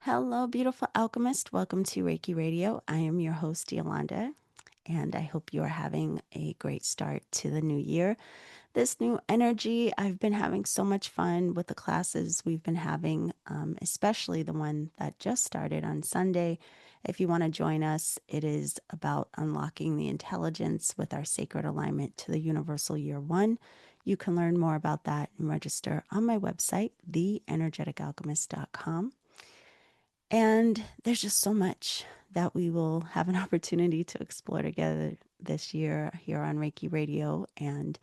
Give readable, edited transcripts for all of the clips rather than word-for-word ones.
Hello, beautiful alchemist. Welcome to Reiki Radio. I am your host, Yolanda, and I hope you are having a great start to the new year. This new energy, I've been having so much fun with the classes we've been having, especially the one that just started on Sunday. If you want to join us, it is about unlocking the intelligence with our sacred alignment to the universal year one. You can learn more about that and register on my website, theenergeticalchemist.com. And there's just so much that we will have an opportunity to explore together this year here on Reiki Radio. And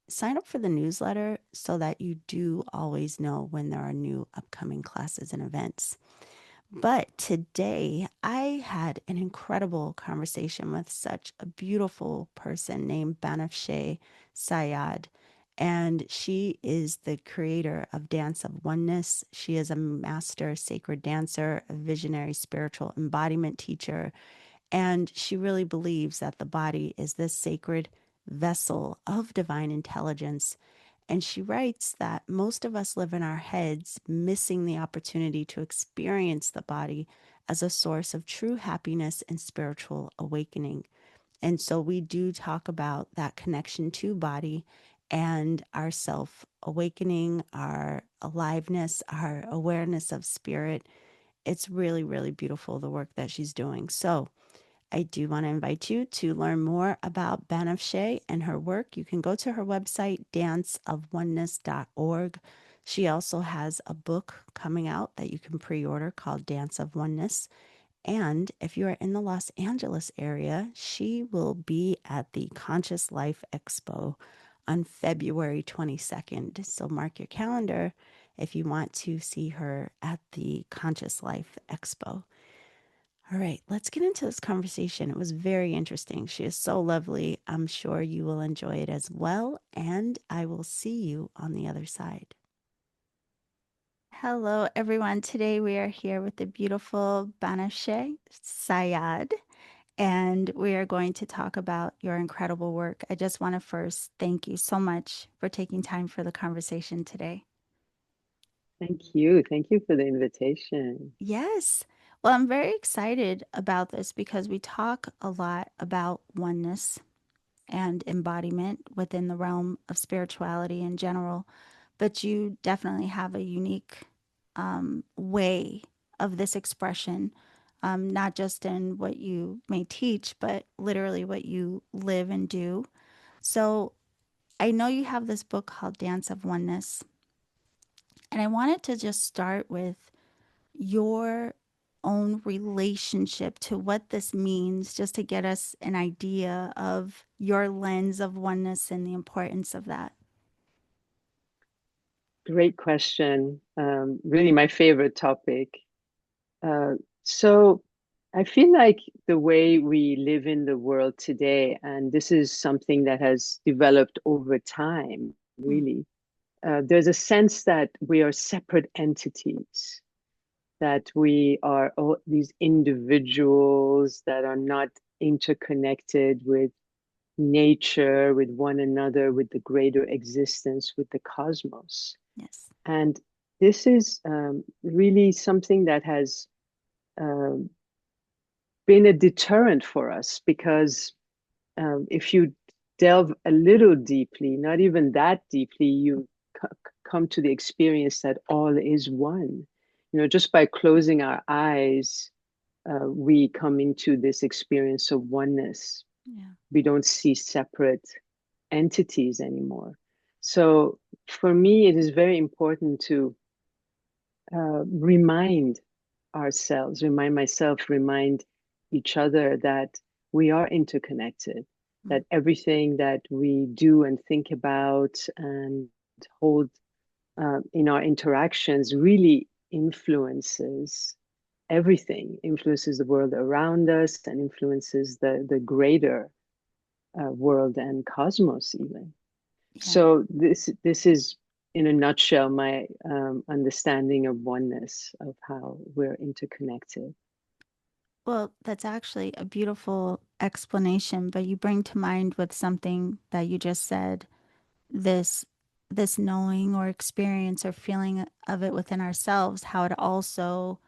sign up for the newsletter so that you do always know when there are new upcoming classes and events. But today I had an incredible conversation with such a beautiful person named Banafsheh Sayyad. And she is the creator of Dance of Oneness. She is a master sacred dancer, a visionary spiritual embodiment teacher, and she really believes that the body is this sacred vessel of divine intelligence. And she writes that most of us live in our heads, missing the opportunity to experience the body as a source of true happiness and spiritual awakening. And so we do talk about that connection to body and our self awakening, our aliveness, our awareness of spirit. It's really, really beautiful, the work that she's doing. So, I do want to invite you to learn more about Banafsheh and her work. You can go to her website, danceofoneness.org. She also has a book coming out that you can pre order called Dance of Oneness. And if you are in the Los Angeles area, she will be at the Conscious Life Expo on February 22nd. So mark your calendar if you want to see her at the Conscious Life Expo. All right, let's get into this conversation. It was very interesting. She is so lovely. I'm sure you will enjoy it as well. And I will see you on the other side. Hello, everyone. Today we are here with the beautiful Banafsheh Sayyad, and we are going to talk about your incredible work. I just want to first thank you so much for taking time for the conversation today. Thank you. Thank you for the invitation. Yes. Well, I'm very excited about this because we talk a lot about oneness and embodiment within the realm of spirituality in general. But you definitely have a unique way of this expression, not just in what you may teach, but literally what you live and do. So I know you have this book called Dance of Oneness, and I wanted to just start with your own relationship to what this means, just to get us an idea of your lens of oneness and the importance of that. Great question. Really my favorite topic. Uh, so I feel like the way we live in the world today, and this is something that has developed over time, Mm, really, there's a sense that we are separate entities, that we are all these individuals that are not interconnected with nature, with one another, with the greater existence, with the cosmos. yes. And this is really something that has um, been a deterrent for us because if you delve a little deeply, not even that deeply, you come to the experience that all is one. You know, just by closing our eyes, we come into this experience of oneness. Yeah. We don't see separate entities anymore. So for me, it is very important to remind ourselves, remind myself, remind each other that we are interconnected, Mm, that everything that we do and think about and hold in our interactions really influences everything, influences the world around us and influences the greater world and cosmos even. yeah. So this is in a nutshell my understanding of oneness, of how we're interconnected. Well, that's actually a beautiful explanation, but you bring to mind with something that you just said, this this knowing or experience or feeling of it within ourselves, how it also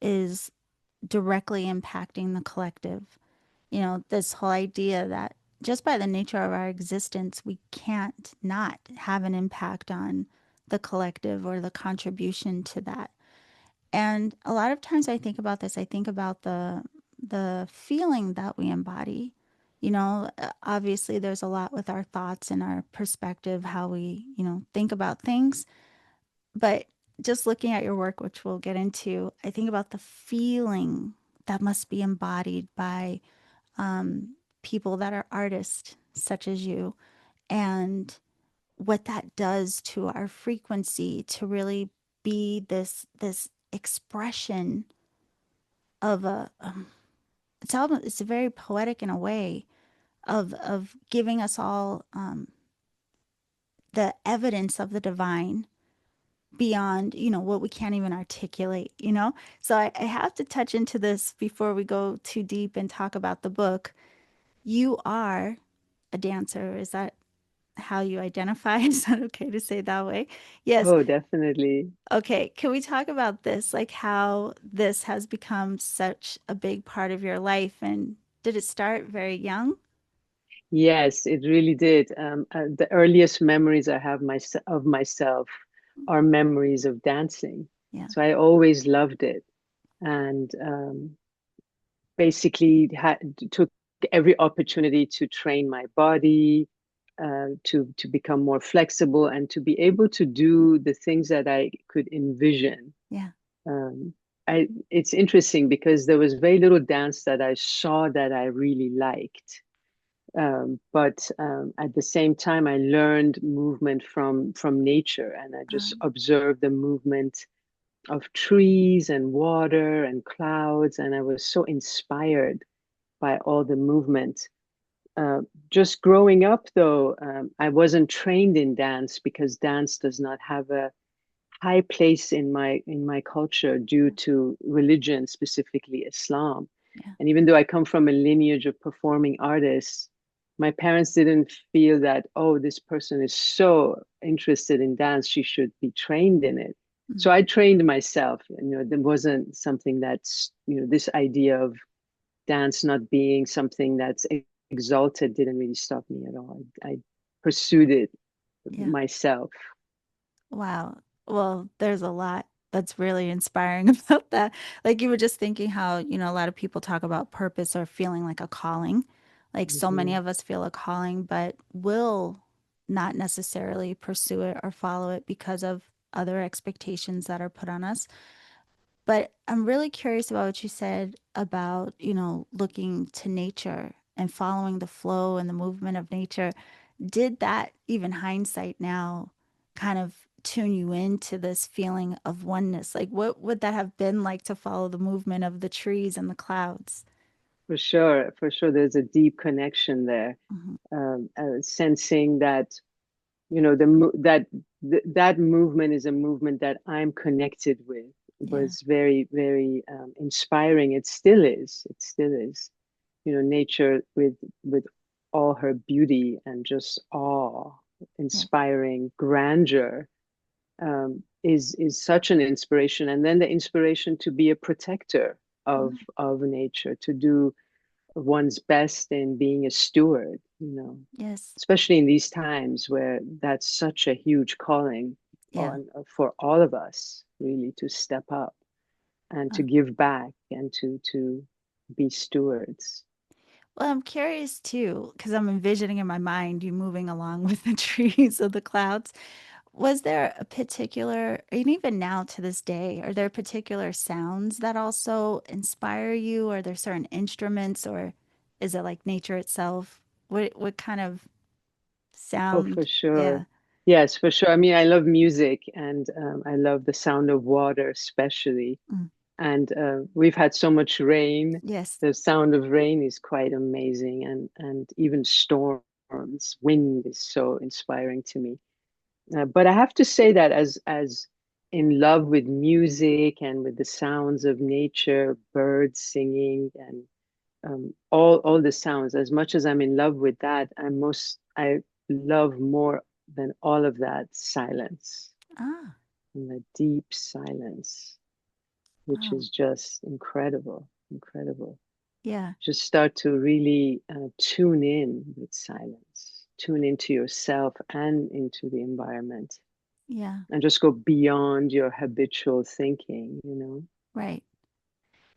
is directly impacting the collective. This whole idea that just by the nature of our existence, we can't not have an impact on the collective or the contribution to that. And a lot of times I think about this, I think about the feeling that we embody. Obviously there's a lot with our thoughts and our perspective, how we, think about things. But just looking at your work, which we'll get into, I think about the feeling that must be embodied by people that are artists, such as you, and what that does to our frequency to really be this expression of it's very poetic in a way of giving us all the evidence of the divine beyond what we can't even articulate. So I have to touch into this before we go too deep and talk about the book. You are a dancer. Is that how you identify? Is that okay to say that way? Yes. Oh, definitely. Okay. Can we talk about this? Like how this has become such a big part of your life? And did it start very young? Yes, it really did. The earliest memories I have of myself are memories of dancing. Yeah. So I always loved it, and basically took every opportunity to train my body, to become more flexible, and to be able to do the things that I could envision. Yeah. Um, it's interesting because there was very little dance that I saw that I really liked. But at the same time, I learned movement from nature, and I just Um, observed the movement of trees and water and clouds, and I was so inspired by all the movement. Uh, just growing up, though, I wasn't trained in dance because dance does not have a high place in my culture due to religion, specifically Islam. yeah. And even though I come from a lineage of performing artists, my parents didn't feel that, oh, this person is so interested in dance, she should be trained in it. Mm, So I trained myself. There wasn't something that's, this idea of dance not being something that's exalted didn't really stop me at all. I pursued it yeah. myself. Wow. Well, there's a lot that's really inspiring about that. Like you were just thinking how, a lot of people talk about purpose or feeling like a calling. Like so many Mhm. of us feel a calling, but will not necessarily pursue it or follow it because of other expectations that are put on us. But I'm really curious about what you said about, looking to nature and following the flow and the movement of nature. Did that, even hindsight now, kind of tune you into this feeling of oneness? Like, what would that have been like to follow the movement of the trees and the clouds? For sure, there's a deep connection there. Hmm. Sensing that that movement is a movement that I'm connected with Yeah, was very, very inspiring. It still is. It still is. Nature with all her beauty and just awe, yeah, inspiring grandeur, is such an inspiration. And then the inspiration to be a protector mm, of nature, to do one's best in being a steward, yes, especially in these times where that's such a huge calling yeah. on for all of us, really, to step up and to Uh, give back and to be stewards. well, I'm curious too, because I'm envisioning in my mind you moving along with the trees of the clouds. Was there a particular, and even now to this day, are there particular sounds that also inspire you? Are there certain instruments, or is it like nature itself? What kind of Oh, for sound? sure. Yeah. Yes, for sure. I mean, I love music, and I love the sound of water, especially. Mm. And we've had so much rain. Yes. The sound of rain is quite amazing, and even storms, wind is so inspiring to me. But I have to say that as in love with music and with the sounds of nature, birds singing, and all the sounds, as much as I'm in love with that, I love more than all of that silence, Ah, and the deep silence. which Oh, is just incredible, incredible. yeah, Just start to really tune in with silence, tune into yourself and into the environment, yeah, and just go beyond your habitual thinking, you know? right.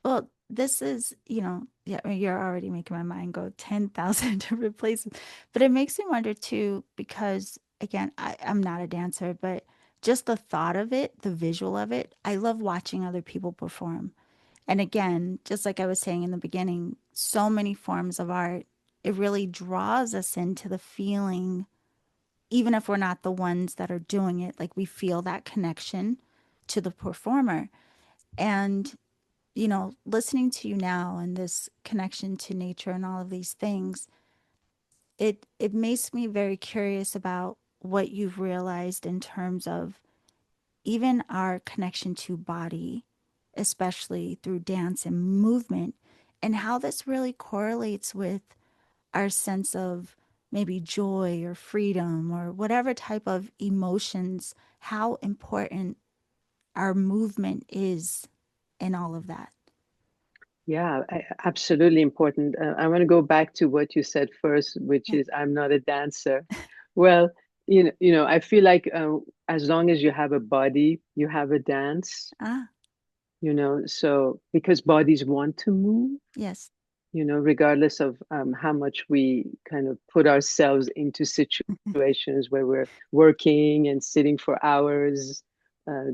Well, this is, yeah, I mean, you're already making my mind go 10,000 different places. But it makes me wonder too, because again, I'm not a dancer, but just the thought of it, the visual of it, I love watching other people perform. And again, just like I was saying in the beginning, so many forms of art, it really draws us into the feeling, even if we're not the ones that are doing it, like we feel that connection to the performer. And listening to you now and this connection to nature and all of these things, it makes me very curious about what you've realized in terms of even our connection to body, especially through dance and movement, and how this really correlates with our sense of maybe joy or freedom or whatever type of emotions, how important our movement is in all of that. Yeah, absolutely important. I want to go back to what you said first, which Yeah. is I'm not a dancer. Well, I feel like as long as you have a body, you have a dance, Ah, so because bodies want to move, yes. regardless of how much we kind of put ourselves into situations where we're working and sitting for hours,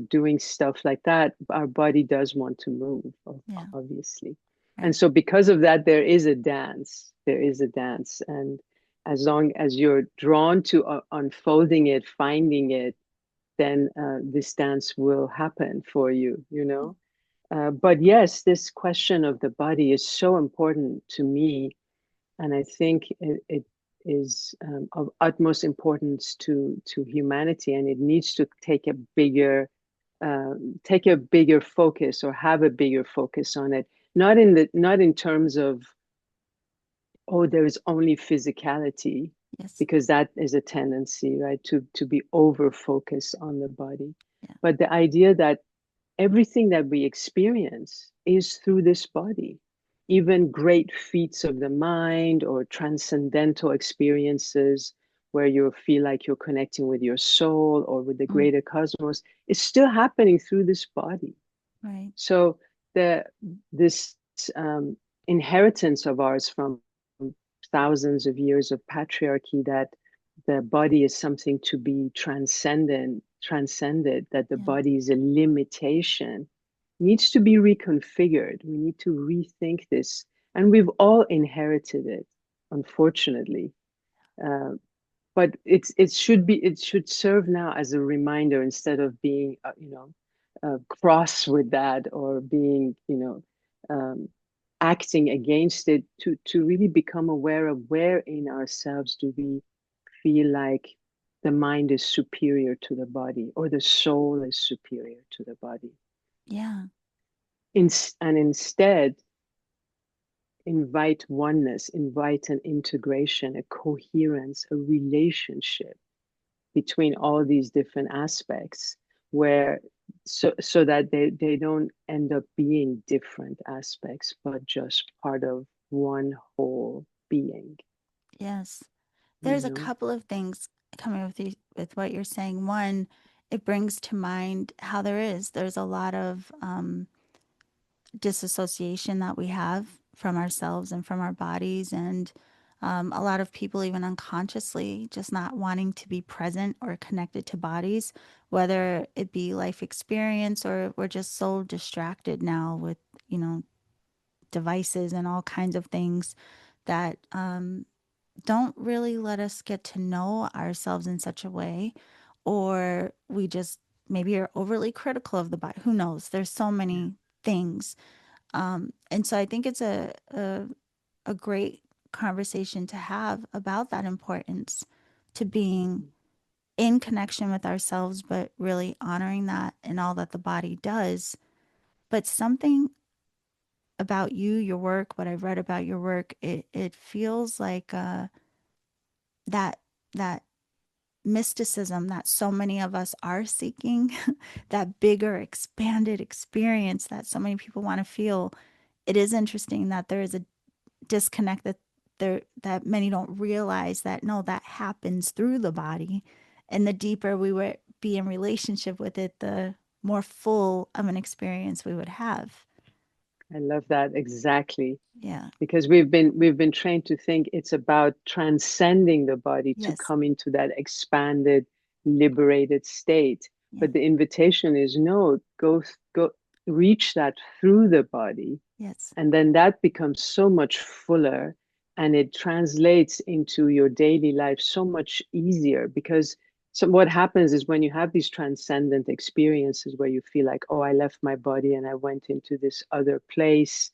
doing stuff like that, our body does want to move, Yeah. obviously. And Right. so, because of that, there is a dance. There is a dance. And as long as you're drawn to unfolding it, finding it, then this dance will happen for you, but yes, this question of the body is so important to me, and I think it is of utmost importance to humanity, and it needs to take a bigger focus or have a bigger focus on it. Not in terms of, oh, there is only physicality, Yes. because that is a tendency, right, to be over focused on the body, Yeah. but the idea that everything that we experience is through this body. Even great feats of the mind or transcendental experiences where you feel like you're connecting with your soul or with the Mm, greater cosmos is still happening through this body. right. So the this um, inheritance of ours from thousands of years of patriarchy, that the body is something to be transcended, that the Yeah. body is a limitation, needs to be reconfigured. We need to rethink this, and we've all inherited it, unfortunately. Uh, but it should serve now as a reminder, instead of being cross with that, or being acting against it, to really become aware of where in ourselves do we feel like the mind is superior to the body, or the soul is superior to the body. Yeah. And instead invite oneness, invite an integration, a coherence, a relationship between all these different aspects, where so that they don't end up being different aspects, but just part of one whole being, Yes. you There's a know couple of things coming with you with what you're saying. One, it brings to mind how there's a lot of disassociation that we have from ourselves and from our bodies, and a lot of people even unconsciously just not wanting to be present or connected to bodies, whether it be life experience or we're just so distracted now with you know devices and all kinds of things that don't really let us get to know ourselves in such a way, or we just maybe are overly critical of the body. Who knows? There's so yeah. many things. And so I think it's a great conversation to have about that importance to being in connection with ourselves, but really honoring that and all that the body does. But something about you, your work, what I've read about your work, it feels like that that mysticism that so many of us are seeking, that bigger, expanded experience that so many people want to feel, it is interesting that there is a disconnect that many don't realize that no, that happens through the body. And the deeper we would be in relationship with it, the more full of an experience we would have. I love that exactly. Yeah. Because we've been trained to think it's about transcending the body to Yes. come into that expanded, liberated state. Yeah. But the invitation is no, go reach that through the body, Yes. and then that becomes so much fuller, and it translates into your daily life so much easier. Because so what happens is when you have these transcendent experiences where you feel like, oh, I left my body and I went into this other place,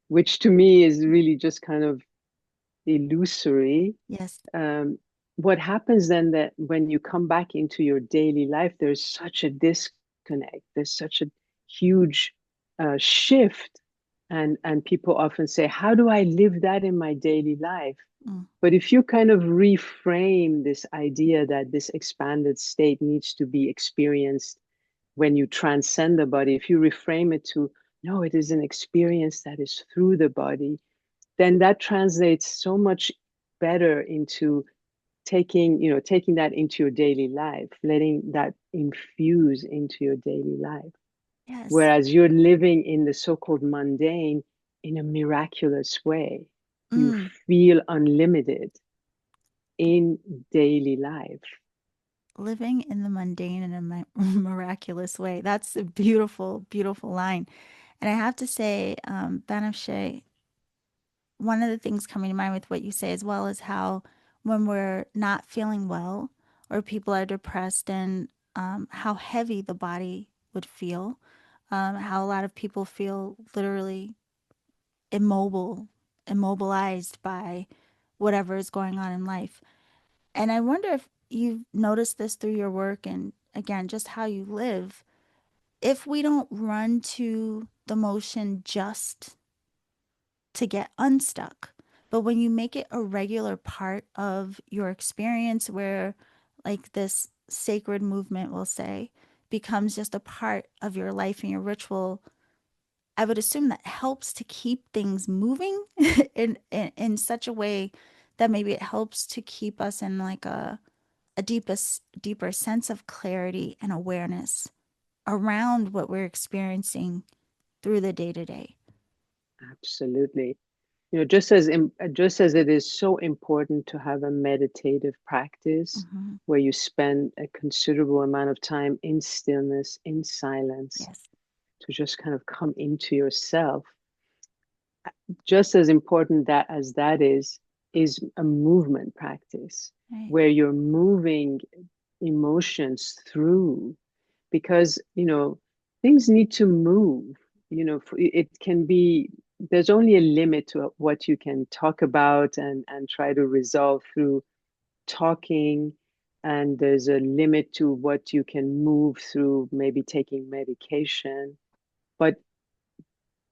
which to me is really just kind of illusory. Yes. Um, what happens then that when you come back into your daily life, there's such a disconnect. There's such a huge shift, and people often say, "How do I live that in my daily life?" Mm. But if you kind of reframe this idea that this expanded state needs to be experienced when you transcend the body, if you reframe it to, no, it is an experience that is through the body, then that translates so much better into taking that into your daily life, letting that infuse into your daily life. Yes. Whereas you're living in the so-called mundane in a miraculous way. You Mm. feel unlimited in daily life. Living in the mundane in a miraculous way. That's a beautiful, beautiful line. And I have to say, Banafsheh, one of the things coming to mind with what you say as well is how when we're not feeling well or people are depressed and how heavy the body would feel, how a lot of people feel literally immobilized by whatever is going on in life. And I wonder if you've noticed this through your work and again, just how you live. If we don't run to the motion just to get unstuck, but when you make it a regular part of your experience, where like this sacred movement, we'll say, becomes just a part of your life and your ritual, I would assume that helps to keep things moving in such a way that maybe it helps to keep us in like deeper sense of clarity and awareness around what we're experiencing through the day to day. Absolutely. Just as it is so important to have a meditative practice Mm-hmm. where you spend a considerable amount of time in stillness, in silence, Yes. to just kind of come into yourself, just as important that is a movement practice Right. where you're moving emotions through, because things need to move. It can be, there's only a limit to what you can talk about and try to resolve through talking, and there's a limit to what you can move through maybe taking medication. But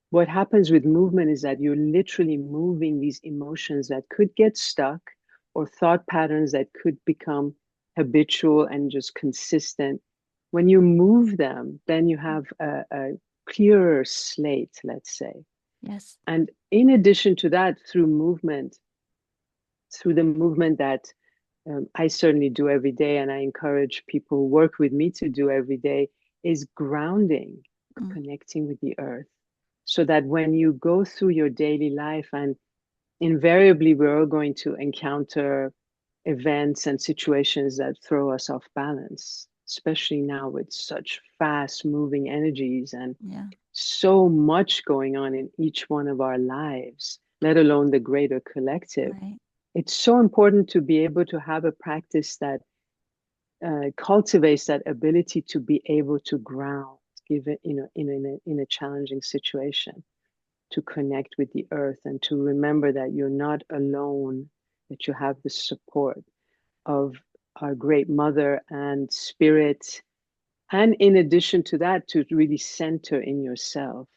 what happens with movement is that you're literally moving these emotions that could get stuck, or thought patterns that could become habitual and just consistent. When you move them, then you have a clearer slate, let's say. Yes. And in addition to that, through the movement that I certainly do every day, and I encourage people who work with me to do every day, is grounding, Mm. connecting with the earth. So that when you go through your daily life, and invariably we're all going to encounter events and situations that throw us off balance, especially now with such fast moving energies and Yeah. so much going on in each one of our lives, let alone the greater collective. Right. It's so important to be able to have a practice that cultivates that ability to be able to ground, give it, in a challenging situation, to connect with the earth and to remember that you're not alone, that you have the support of our great mother and spirit. And in addition to that, to really center in yourself,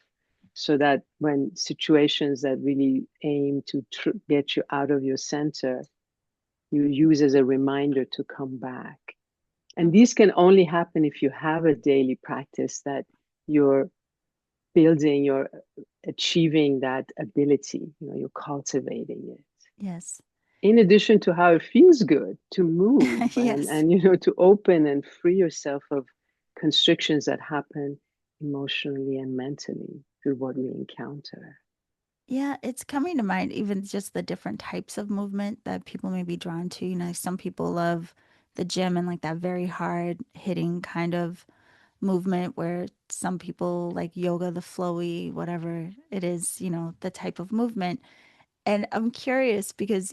so that when situations that really aim to get you out of your center, you use as a reminder to come back. And Oh, these can only happen if you have a daily practice that you're building, you're achieving that ability, you're cultivating it. yes. In addition to how it feels good to move and, Yes. to open and free yourself of constrictions that happen emotionally and mentally through what we encounter. Yeah, it's coming to mind, even just the different types of movement that people may be drawn to. Some people love the gym and like that very hard hitting kind of movement, where some people like yoga, the flowy, whatever it is, the type of movement. And I'm curious because,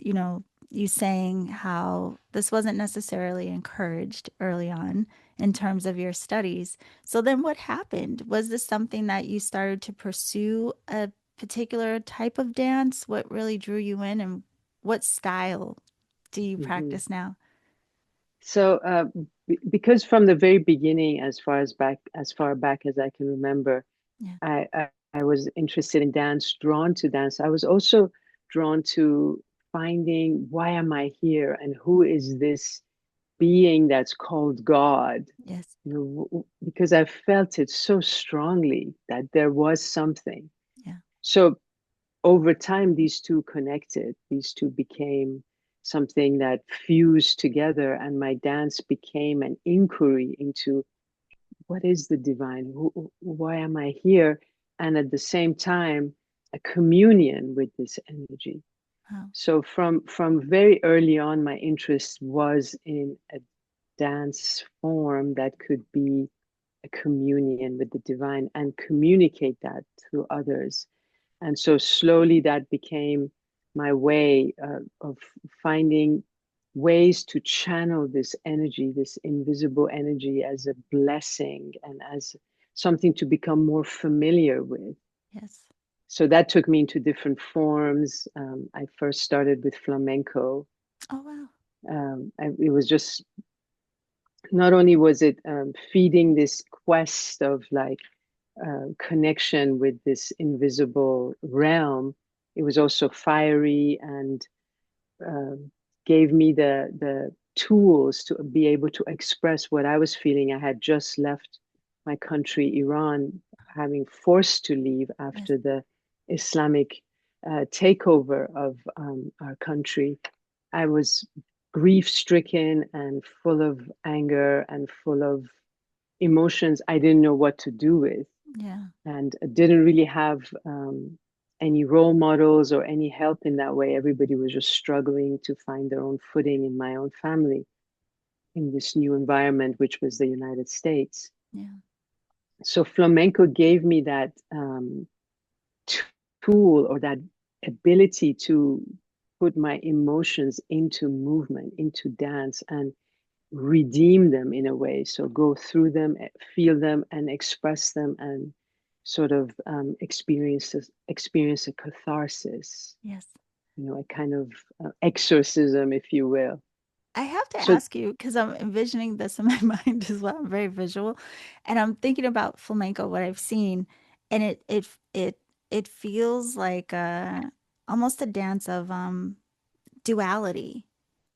you saying how this wasn't necessarily encouraged early on in terms of your studies. So then what happened? Was this something that you started to pursue a particular type of dance? What really drew you in, and what style do you Mhm. practice now? So, because from the very beginning, as far back as I can remember, Yeah. I was interested in dance, drawn to dance. I was also drawn to finding why am I here and who is this being that's called God? Yes. Because I felt it so strongly that there was something. Yeah. So over time, these two connected, these two became something that fused together, and my dance became an inquiry into what is the divine? Why am I here? And at the same time, a communion with this energy. Oh, So from very early on, my interest was in a dance form that could be a communion with the divine and communicate that through others. And so slowly that became my way of finding ways to channel this energy, this invisible energy, as a blessing and as something to become more familiar with. yes. So that took me into different forms. I first started with flamenco. Oh, wow. It was just not only was it feeding this quest of like connection with this invisible realm, it was also fiery and uh, gave me the tools to be able to express what I was feeling. I had just left my country, Iran, having forced to leave Yes. after the Islamic takeover of our country. I was grief stricken and full of anger and full of emotions I didn't know what to do with, Yeah. and didn't really have any role models or any help in that way. Everybody was just struggling to find their own footing in my own family in this new environment, which was the United States. Yeah. So flamenco gave me that tool or that ability to put my emotions into movement, into dance, and redeem them in a way. So go through them, feel them, and express them, and sort of experience a catharsis. Yes. A kind of exorcism, if you will. I have to So, ask you because I'm envisioning this in my mind as well. I'm very visual, and I'm thinking about flamenco, what I've seen, and it feels like almost a dance of duality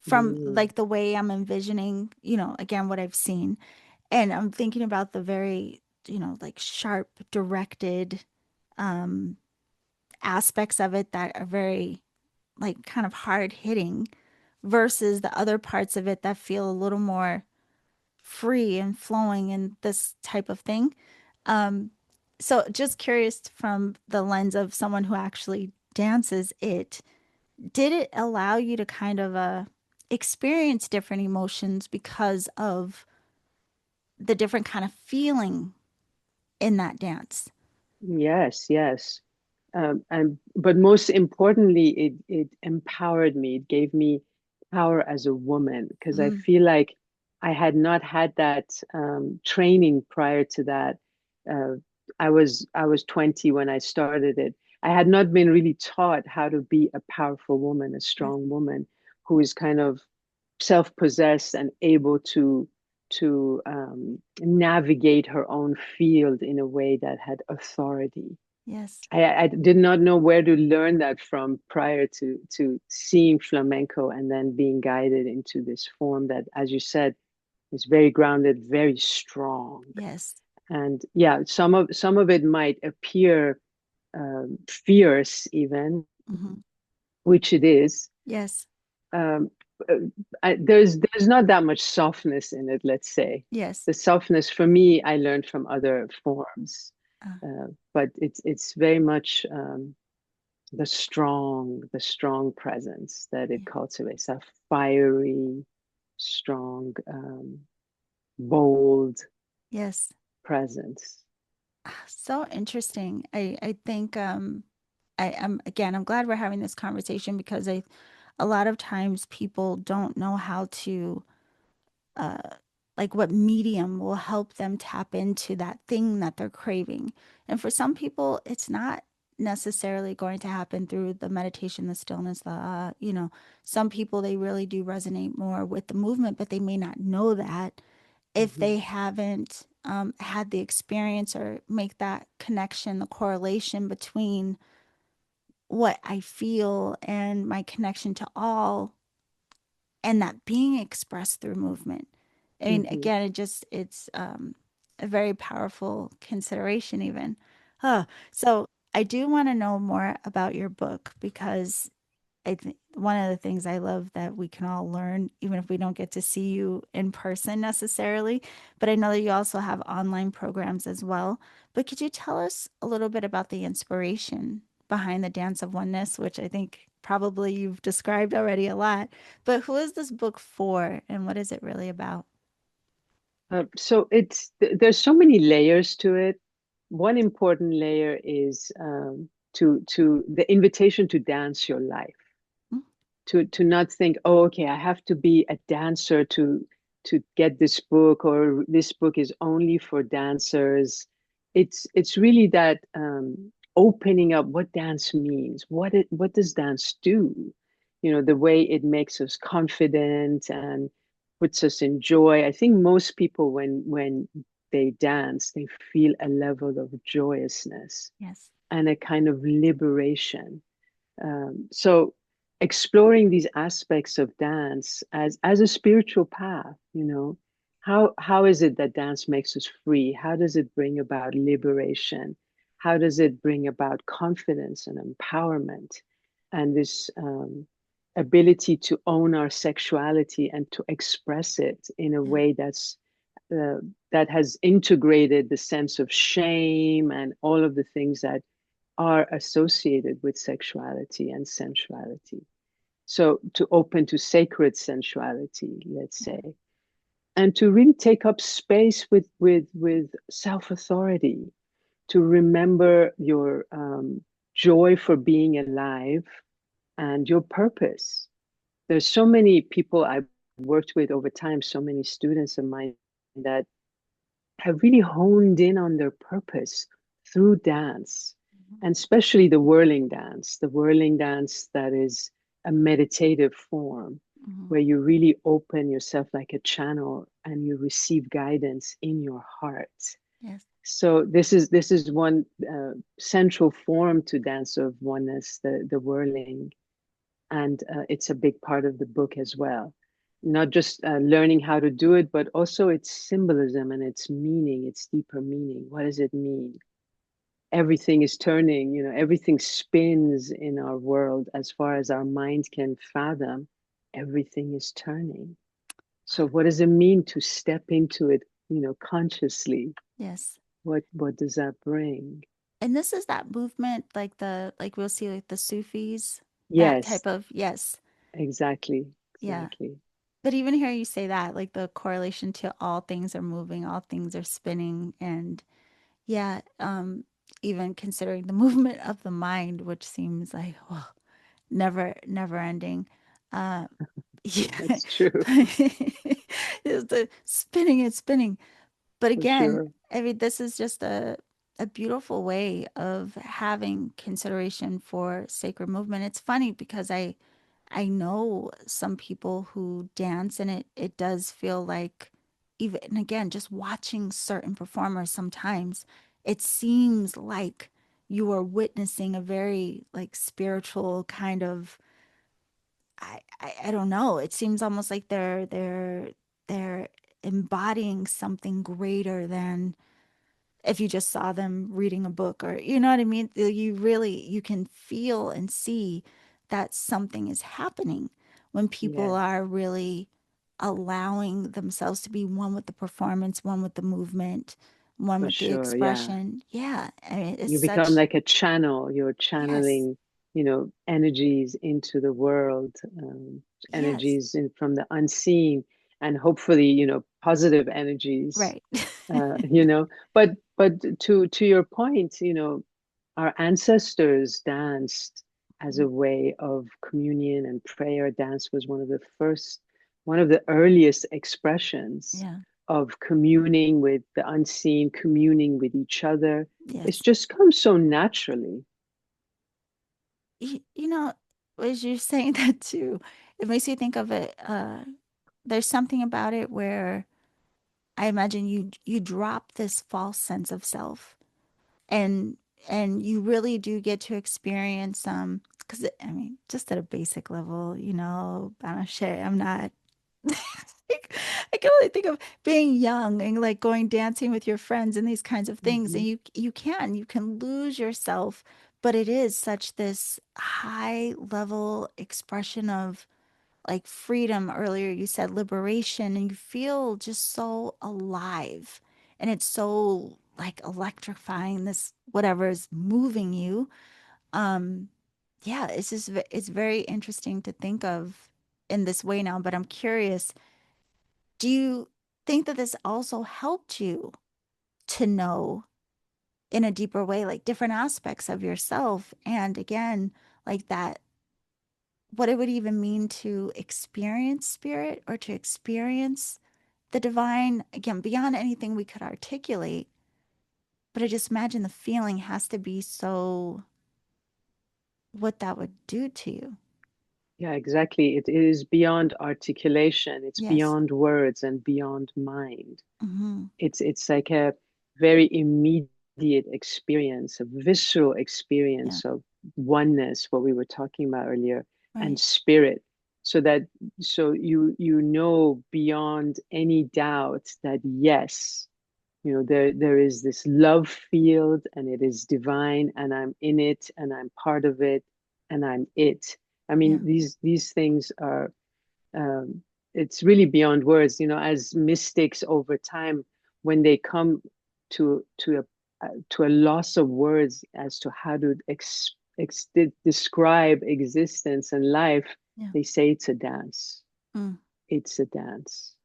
from mm, like the way I'm envisioning, again what I've seen, and I'm thinking about the very like sharp, directed um, aspects of it that are very like kind of hard hitting versus the other parts of it that feel a little more free and flowing and this type of thing. Um, so just curious from the lens of someone who actually dances it, did it allow you to kind of experience different emotions because of the different kind of feeling in that dance? yes, yes. And but most importantly, it empowered me. It gave me power as a woman because I Mm, feel like I had not had that training prior to that. Uh, I was 20 when I started it. I had not been really taught how to be a powerful woman, a yes, strong woman who is kind of self-possessed and able to navigate her own field in a way that had authority. Yes. I did not know where to learn that from prior to seeing flamenco and then being guided into this form that, as you said, is very grounded, very strong. Yes. And yeah, some of it might appear fierce, even, Hmm. which it is. Yes. Um, uh, there's not that much softness in it. Let's say Yes. the softness for me I learned from other forms, Uh, but it's very much the strong presence that it yeah. cultivates, a fiery, strong, bold Yes. presence. So interesting. I think I'm again, I'm glad we're having this conversation because a lot of times people don't know how to uh like what medium will help them tap into that thing that they're craving. And for some people, it's not necessarily going to happen through the meditation, the stillness, some people they really do resonate more with the movement, but they may not know that if Mhm. they haven't had the experience or make that connection, the correlation between what I feel and my connection to all and that being expressed through movement. I mean, Mhm. again, it's a very powerful consideration even. So I do want to know more about your book because I think one of the things I love that we can all learn, even if we don't get to see you in person necessarily, but I know that you also have online programs as well. But could you tell us a little bit about the inspiration behind the Dance of Oneness, which I think probably you've described already a lot, but who is this book for and what is it really about? So there's so many layers to it. One important layer is to the invitation to dance your life, Mm. to not think, oh, okay, I have to be a dancer to get this book, or this book is only for dancers. It's really that opening up what dance means, what does dance do, the way it makes us confident and puts us in joy. I think most people, when they dance, they feel a level of joyousness Yes. and a kind of liberation. So exploring these aspects of dance as a spiritual path, how is it that dance makes us free? How does it bring about liberation? How does it bring about confidence and empowerment and this ability to own our sexuality and to express it in a Yeah. way uh, that has integrated the sense of shame and all of the things that are associated with sexuality and sensuality. So to open to sacred sensuality, let's Yeah. say, and to really take up space with self-authority, to remember your joy for being alive and your purpose. There's so many people I've worked with over time, so many students of mine that have really honed in on their purpose through dance, Mhm. and especially the whirling dance that is a meditative form Mhm. where you really open yourself like a channel and you receive guidance in your heart. Yes. So this is one central form to Dance of Oneness, the whirling, and it's a big part of the book as well. Not just learning how to do it, but also its symbolism and its meaning, its deeper meaning. What does it mean? Everything is turning, everything spins in our world as far as our mind can fathom. Everything is turning. So what does it mean to step into it, consciously? Yes. What does that bring? And this is that movement, like we'll see like the Sufis, that Yes, type of, yes. exactly, Yeah. exactly. But even hear you say that, like the correlation to all things are moving, all things are spinning, and yeah, even considering the movement of the mind, which seems like never ending. Uh, yeah, That's true, it's the spinning and spinning. But for again, sure. I mean, this is just a beautiful way of having consideration for sacred movement. It's funny because I know some people who dance and it does feel like even and again just watching certain performers sometimes it seems like you are witnessing a very like spiritual kind of I don't know. It seems almost like they're embodying something greater than if you just saw them reading a book, or you know what I mean? You really you can feel and see that something is happening when people Yeah, are really allowing themselves to be one with the performance, one with the movement, one for with the sure. Yeah. expression. Yeah, I mean, it's You become such like a channel. You're yes, channeling, energies into the world, yes, energies from the unseen, and hopefully, positive energies. right. But to your point, our ancestors danced as a way of communion and prayer. Dance was one of the earliest expressions Yeah, of communing with the unseen, communing with each other. It's yes. just comes so naturally. You know, as you're saying that too, it makes me think of it. There's something about it where I imagine you drop this false sense of self, and you really do get to experience because I mean, just at a basic level, Banafsheh, I'm not. I can only think of being young and like going dancing with your friends and these kinds of things, and Mhm. you can lose yourself, but it is such this high level expression of like freedom. Earlier you said liberation, and you feel just so alive, and it's so like electrifying, this whatever is moving you. um yeah, it's just it's very interesting to think of in this way now, but I'm curious, do you think that this also helped you to know in a deeper way like different aspects of yourself, and again like that, what it would even mean to experience spirit or to experience the divine, again, beyond anything we could articulate. But I just imagine the feeling has to be so, what that would do to you. Yeah, exactly. It is beyond articulation. It's Yes. beyond words and beyond mind. Mm-hmm. It's like a very immediate experience, a visceral Yeah. experience of oneness, what we were talking about earlier, and Right. spirit. So that so you know beyond any doubt that yes, there is this love field and it is divine and I'm in it and I'm part of it and I'm it. I Yeah. mean, these things are um, it's really beyond words. As mystics over time, when they come to a loss of words as to how to describe existence and life, Yeah. they say it's a dance. Mm. It's a dance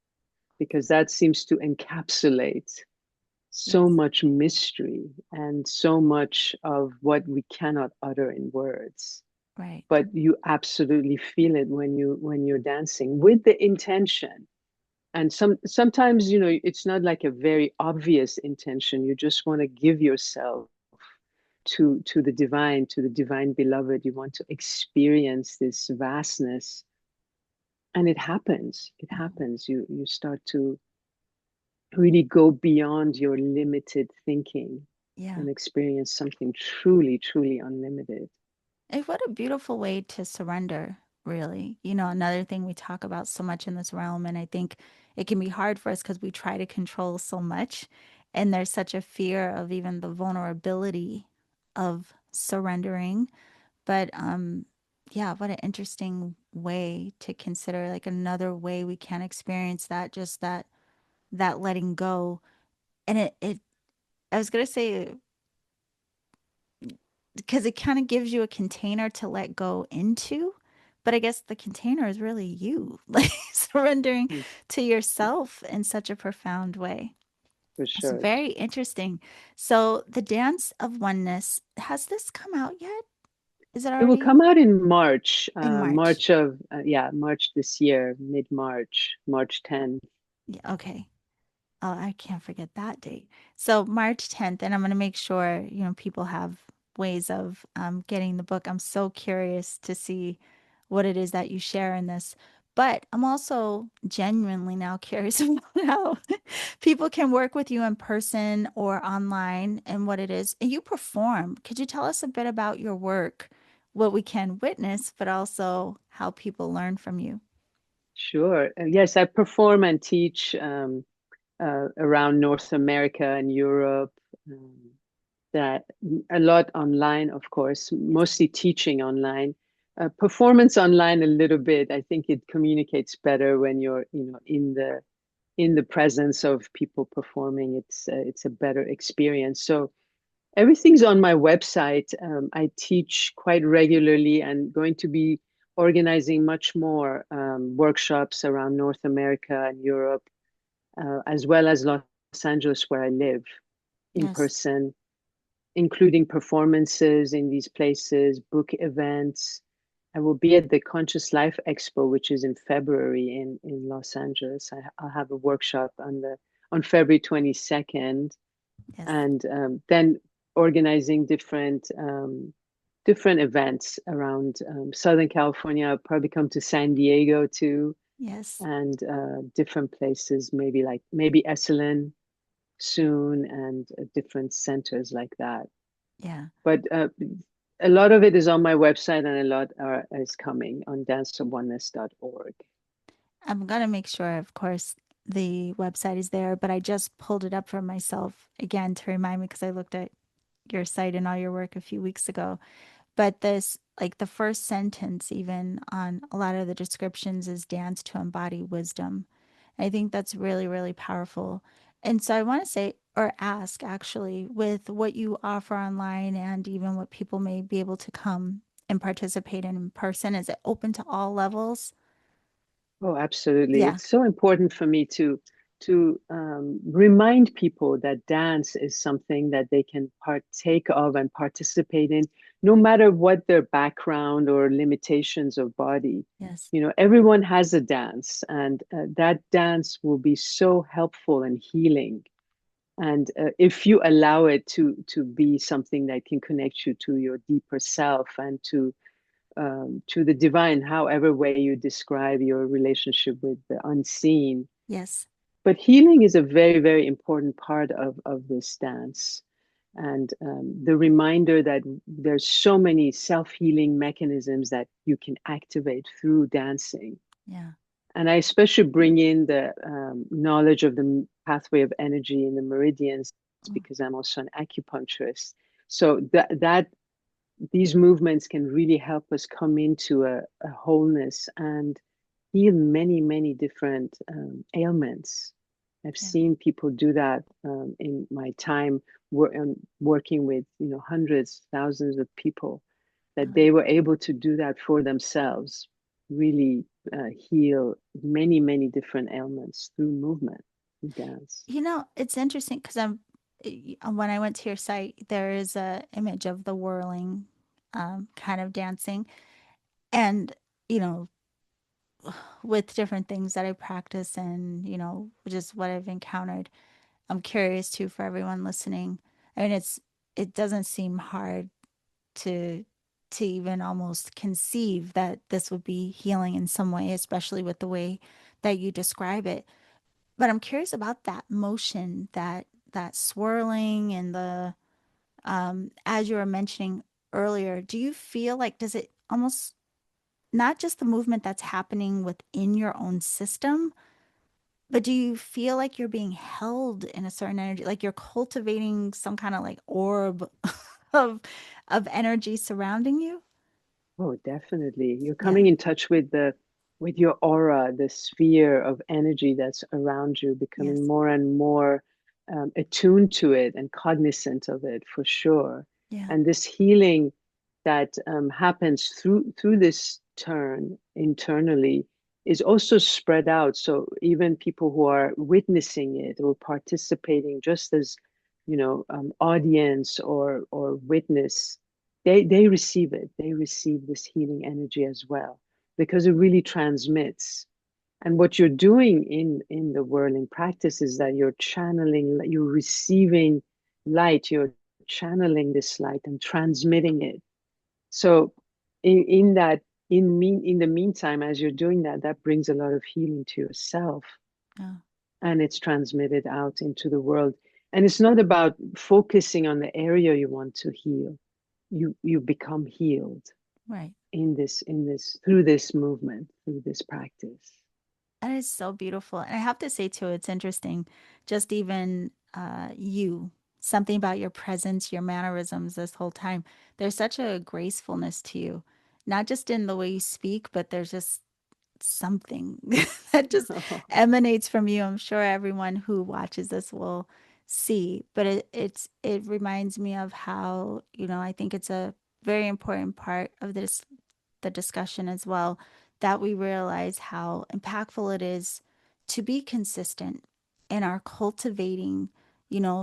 because that seems to encapsulate so Yes. much mystery and so much of what we cannot utter in words, Right. but you absolutely feel it when you're dancing with the intention. And sometimes it's not like a very obvious intention. You just want to give yourself to the divine beloved. You want to experience this vastness, and Mhm. it happens. You start to really go beyond your limited thinking Yeah. and experience something truly, truly unlimited. And what a beautiful way to surrender, really. Another thing we talk about so much in this realm, and I think it can be hard for us because we try to control so much. And there's such a fear of even the vulnerability of surrendering. But yeah, what an interesting way to consider like another way we can experience that, just that letting go. And it I was gonna say, because it kind of gives you a container to let go into. But I guess the container is really you, like surrendering Mm, to yourself in such a profound way. for It's sure. very interesting. So, the Dance of Oneness, has this come out yet? Is it It will already come out in March, in March? March this year, mid-March, March 10th. Yeah, okay. Oh, I can't forget that date. So March 10th, and I'm going to make sure, people have ways of getting the book. I'm so curious to see what it is that you share in this. But I'm also genuinely now curious about how people can work with you in person or online and what it is. And you perform. Could you tell us a bit about your work, what we can witness, but also how people learn from you? Sure. Yes, I perform and teach around North America and Europe. Um, that a lot online, of course, Yes. mostly teaching online. Performance online a little bit. I think it communicates better when you're, in the presence of people performing. It's a better experience. So everything's on my website. I teach quite regularly and going to be organizing much more workshops around North America and Europe, as well as Los Angeles, where I live, in Yes. person, including performances in these places, book events. I will be at the Conscious Life Expo, which is in February in Los Angeles. I'll have a workshop on February 22nd, Yes. and then organizing different events around Southern California. I'll probably come to San Diego too, Yes. and different places, maybe Esalen soon, and different centers like that. Yeah. But a lot of it is on my website, and a lot is coming on danceofoneness.org. I'm gonna make sure, of course, the website is there, but I just pulled it up for myself again to remind me because I looked at your site and all your work a few weeks ago. But this, like the first sentence, even on a lot of the descriptions, is dance to embody wisdom. I think that's really, really powerful. And so I want to say, or ask actually, with what you offer online and even what people may be able to come and participate in person, is it open to all levels? Oh, absolutely. Yeah. It's so important for me to remind people that dance is something that they can partake of and participate in, no matter what their background or limitations of body. Yes. Everyone has a dance, and that dance will be so helpful and healing. And if you allow it to be something that can connect you to your deeper self and to the divine, however way you describe your relationship with the unseen. Yes. But healing is a very, very important part of this dance. And the reminder that there's so many self-healing mechanisms that you can activate through dancing. Yeah. And I especially bring in the knowledge of the pathway of energy in the meridians Mm. because I'm also an acupuncturist. So that these movements can really help us come into a wholeness and heal many, many different ailments. I've Yeah. seen people do that in my time working with hundreds, thousands of people, that Uh, they were able to do that for themselves, really heal many, many different ailments through movement, through dance. it's interesting because when I went to your site, there is a image of the whirling kind of dancing. And, you know, with different things that I practice and, just what I've encountered, I'm curious too for everyone listening. I mean, it doesn't seem hard to even almost conceive that this would be healing in some way, especially with the way that you describe it. But I'm curious about that motion, that swirling and the as you were mentioning earlier, do you feel like does it almost not just the movement that's happening within your own system, but do you feel like you're being held in a certain energy, like you're cultivating some kind of like orb of energy surrounding you? Oh, definitely. You're Yeah. coming in touch with your aura, the sphere of energy that's around you, becoming Yes. more and more attuned to it and cognizant of it for sure. Yeah. And this healing that happens through this turn internally is also spread out. So even people who are witnessing it or participating just as, audience or witness, they receive it. They receive this healing energy as well because it really transmits. And what you're doing in the whirling practice is that you're channeling, you're receiving light, you're channeling this light and transmitting it. So in that in the meantime, as you're doing that, that brings a lot of healing to yourself, Oh, and it's transmitted out into the world. And it's not about focusing on the area you want to heal. You become healed right. in this through this movement, through this practice. That is so beautiful. And I have to say, too, it's interesting, just even something about your presence, your mannerisms this whole time. There's such a gracefulness to you, not just in the way you speak, but there's just something that just emanates from you. I'm sure everyone who watches this will see, but it reminds me of how, I think it's a very important part of the discussion as well, that we realize how impactful it is to be consistent in our cultivating,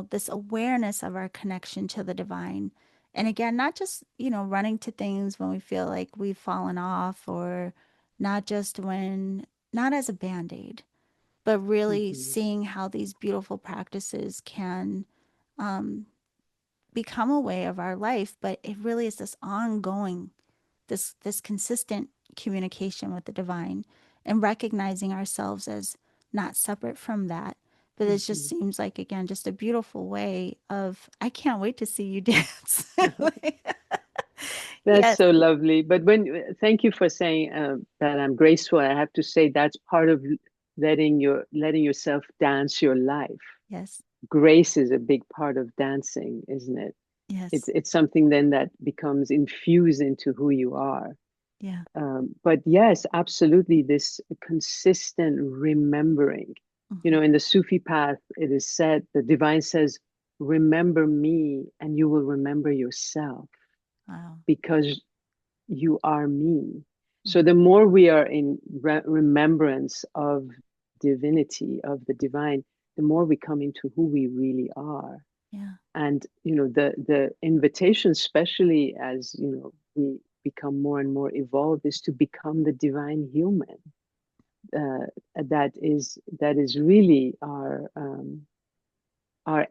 this awareness of our connection to the divine. And again, not just, running to things when we feel like we've fallen off, or not just when, not as a band aid, but really Mhm, seeing how these beautiful practices can um, become a way of our life. But it really is this ongoing, this consistent communication with the divine, and recognizing ourselves as not separate from that. But it just mhm. seems like, again, just a beautiful way of, I can't wait to see you dance. That's Yes, so lovely. But thank you for saying that I'm graceful. I have to say that's part of letting yourself dance your life. yes, Grace is a big part of dancing, isn't it? It's yes, it's something then that becomes infused into who you are. yeah, But yes, absolutely, this consistent remembering. hmm, In the Sufi path, it is said, the divine says, remember me and you will remember yourself wow, because you are me. So hmm, the more we are in remembrance of divinity, of the divine, the more we come into who we really are. yeah, And the invitation, especially as we become more and more evolved, is to become the divine human. That is really our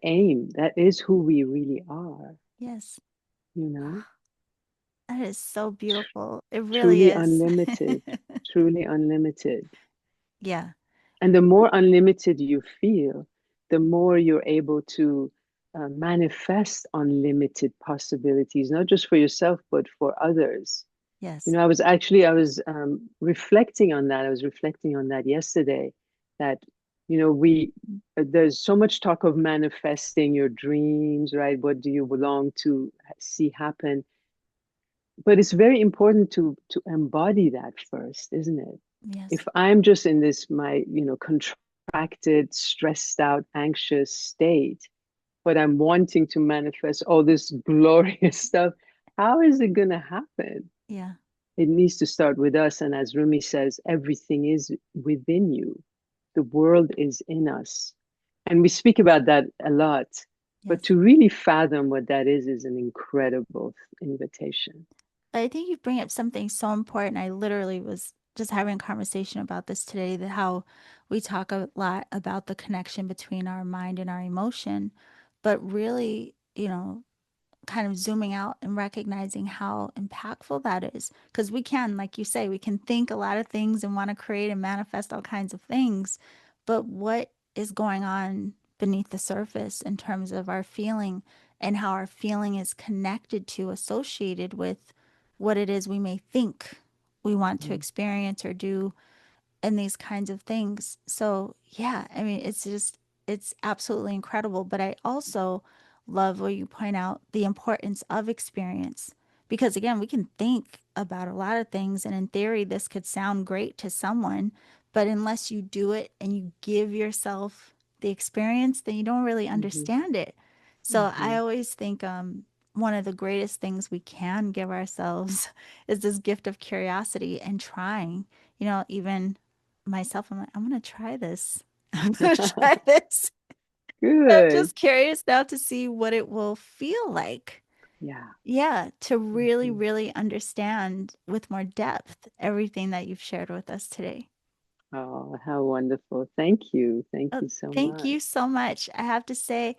aim. That is who we really are. yes. You know, That is so beautiful. It really truly is. unlimited, truly unlimited. Yeah, And the more unlimited you feel, the more you're able to manifest unlimited possibilities, not just for yourself, but for others. yes, I was reflecting on that. I was reflecting on that yesterday. That we there's so much talk of manifesting your dreams, right? What do you belong to see happen? But it's very important to embody that first, isn't it? yes, If I'm just in this my contracted, stressed out, anxious state, but I'm wanting to manifest all this glorious stuff, how is it going to happen? yeah, It needs to start with us. And as Rumi says, everything is within you. The world is in us. And we speak about that a lot. But yes. to really fathom what that is an incredible invitation. I think you bring up something so important. I literally was just having a conversation about this today, that how we talk a lot about the connection between our mind and our emotion, but really, kind of zooming out and recognizing how impactful that is. Because we can, like you say, we can think a lot of things and want to create and manifest all kinds of things. But what is going on beneath the surface in terms of our feeling, and how our feeling is connected to, associated with what it is we may think we want to Mm, experience or do, and these kinds of things. So, yeah, I mean, it's absolutely incredible. But I also love where you point out the importance of experience. Because again, we can think about a lot of things, and in theory, this could sound great to someone, but unless you do it and you give yourself the experience, then you don't really mhm, understand it. So I mhm. always think one of the greatest things we can give ourselves is this gift of curiosity and trying. Even myself, I'm like, I'm going to try this. I'm going to try this. I'm Good. just curious now to see what it will feel like. Yeah. Yeah, to really, Mhm. really understand with more depth everything that you've shared with us today. Oh, how wonderful. Thank you. Thank Oh, you so thank much. you so much. I have to say,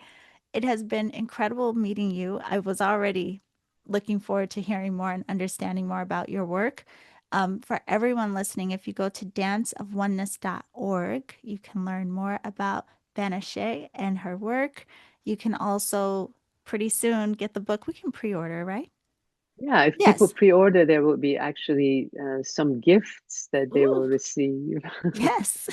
it has been incredible meeting you. I was already looking forward to hearing more and understanding more about your work. For everyone listening, if you go to danceofoneness.org, you can learn more about Banafsheh and her work. You can also pretty soon get the book. We can pre order, right? Yeah, if people Yes. pre-order, there will be actually some gifts that they Ooh, will receive. yes.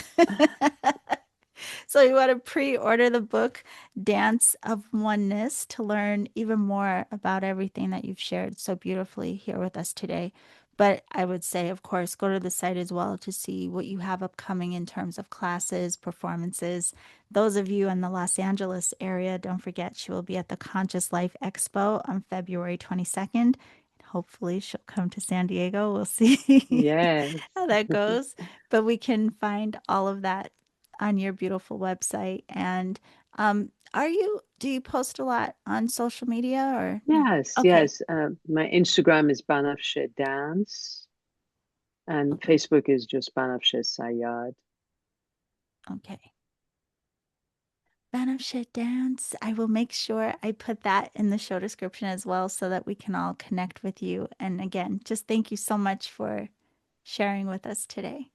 So you want to pre-order the book Dance of Oneness to learn even more about everything that you've shared so beautifully here with us today. But I would say, of course, go to the site as well to see what you have upcoming in terms of classes, performances. Those of you in the Los Angeles area, don't forget she will be at the Conscious Life Expo on February 22nd. Hopefully, she'll come to San Diego. We'll see Yes. how that goes. But we can find all of that on your beautiful website. And do you post a lot on social media or no? Yes, Okay. yes. My Instagram is Banafsheh Dance, and Okay. Facebook is just Banafsheh Sayyad. Okay. Banafsheh Dance. I will make sure I put that in the show description as well so that we can all connect with you. And again, just thank you so much for sharing with us today.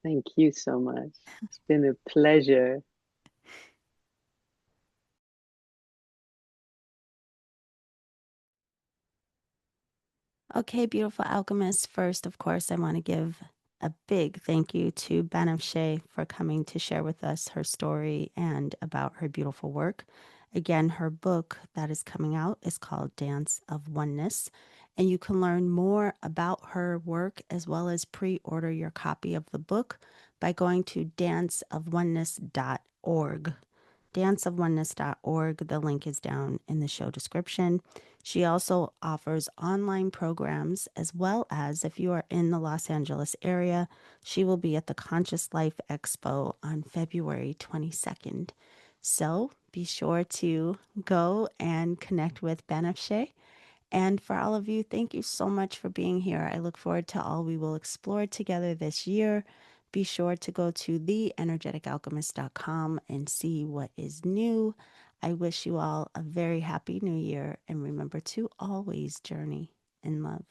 Thank you so much. It's been a pleasure. Okay, beautiful alchemists. First, of course, I want to give a big thank you to Banafsheh for coming to share with us her story and about her beautiful work. Again, her book that is coming out is called Dance of Oneness, and you can learn more about her work as well as pre order your copy of the book by going to danceofoneness.org. Danceofoneness.org. The link is down in the show description. She also offers online programs as well as if you are in the Los Angeles area, she will be at the Conscious Life Expo on February 22nd. So be sure to go and connect with Banafsheh. And for all of you, thank you so much for being here. I look forward to all we will explore together this year. Be sure to go to theenergeticalchemist.com and see what is new. I wish you all a very happy new year and remember to always journey in love.